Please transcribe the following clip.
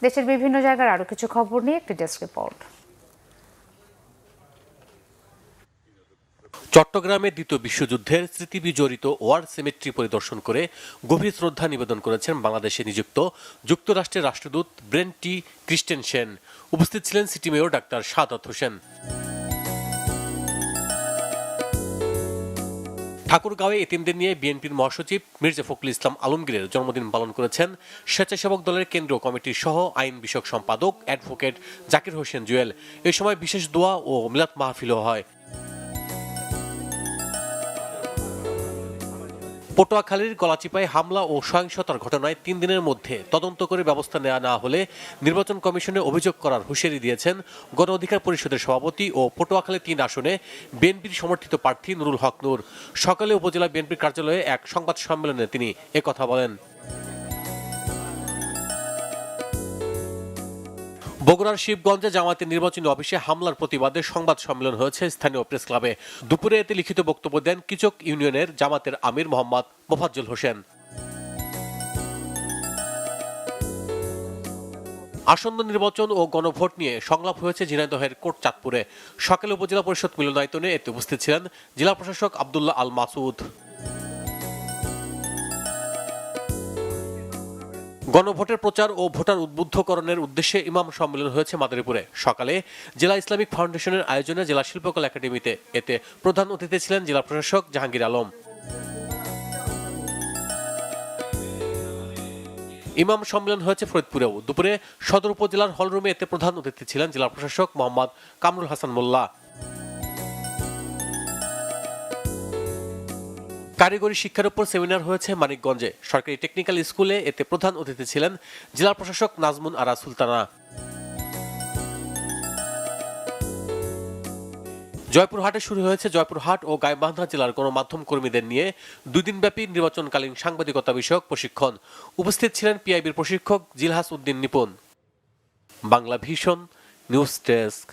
দেশের বিভিন্ন জায়গার আরও কিছু খবর নিয়ে একটি ডেস্ক রিপোর্ট। চট্টগ্রামে দ্বিতীয় বিশ্বযুদ্ধের স্মৃতিবিজড়িত ওয়ার সিমেট্রি পরিদর্শন করে গভীর শ্রদ্ধা নিবেদন করেছেন বাংলাদেশে নিযুক্ত যুক্তরাষ্ট্রের রাষ্ট্রদূত ব্রেন্ট টি ক্রিস্টেনসেন। উপস্থিত ছিলেন city mayor doctor Sadat Hossain. ঠাকুরগাঁওয়ে এতিমদের নিয়ে বিএনপির মহাসচিব মির্জা ফখরুল ইসলাম আলমগীরের জন্মদিন পালন করেছেন স্বেচ্ছাসেবক দলের কেন্দ্রীয় কমিটির সহ আইন বিষয়ক সম্পাদক অ্যাডভোকেট জাকির হোসেন জুয়েল। এ সময় বিশেষ দোয়া ও মিলাদ মাহফিলও হয়। পটুয়াখালীর গলাচিপায় হামলা ও সহিংসতার ঘটনায় ৩ দিনের মধ্যে তদন্ত করে ব্যবস্থা নেওয়া না হলে নির্বাচন কমিশনে অভিযোগ করার হুঁশিয়ারি দিয়েছেন গণ অধিকার পরিষদের সভাপতি ও পটুয়াখালী ৩ আসনে বিএনপির সমর্থিত প্রার্থী নুরুল হক নূর। সকালে উপজেলা বিএনপির কার্যালয়ে এক সংবাদ সম্মেলনে তিনি একথা বলেন। বগুড়ার শিবগঞ্জে জামায়াতের নির্বাচনী অফিসে হামলার প্রতিবাদে সংবাদ সম্মেলন হয়েছে স্থানীয় প্রেস ক্লাবে। দুপুরে এতে লিখিত বক্তব্য দেন কিচক ইউনিয়নের জামায়াতের আমির মোহাম্মদ মোফাজ্জল হোসেন। আসন্ন নির্বাচন ও গণভোট নিয়ে সংলাপ হয়েছে ঝিনাইদহের কোটচাঁদপুরে। সকালে উপজেলা পরিষদ মিলনায়তনে এতে উপস্থিত ছিলেন জেলা প্রশাসক আব্দুল্লাহ আল মাসুদ। গণভোটের প্রচার ও ভোটার উদ্বুদ্ধকরণের উদ্দেশ্যে ইমাম সম্মেলন হয়েছে মাদারীপুরে। সকালে জেলা ইসলামিক ফাউন্ডেশনের আয়োজনে জেলা শিল্পকলা একাডেমিতে এতে প্রধান অতিথি ছিলেন জেলা প্রশাসক জাহাঙ্গীর আলম। ইমাম সম্মেলন হয়েছে ফরিদপুরেও। দুপুরে সদর উপজেলার হলরুমে এতে প্রধান অতিথি ছিলেন জেলা প্রশাসক মোহাম্মদ কামরুল হাসান মোল্লা। কারিগরি শিক্ষার উপর সেমিনার হয়েছে মানিকগঞ্জে সরকারি টেকনিক্যাল স্কুলে। এতে প্রধান অতিথি ছিলেন জেলা প্রশাসক নাজমুন আরা সুলতানা। জয়পুরহাটে শুরু হয়েছে জয়পুরহাট ও গাইবান্ধা জেলার গণমাধ্যম কর্মীদের নিয়ে 2 দিনব্যাপী নির্বাচনকালীন সাংবাদিকতা বিষয়ক প্রশিক্ষণ। উপস্থিত ছিলেন পিআইবির প্রশিক্ষক Zilhas Uddin Nipun. Bangla Vision news desk.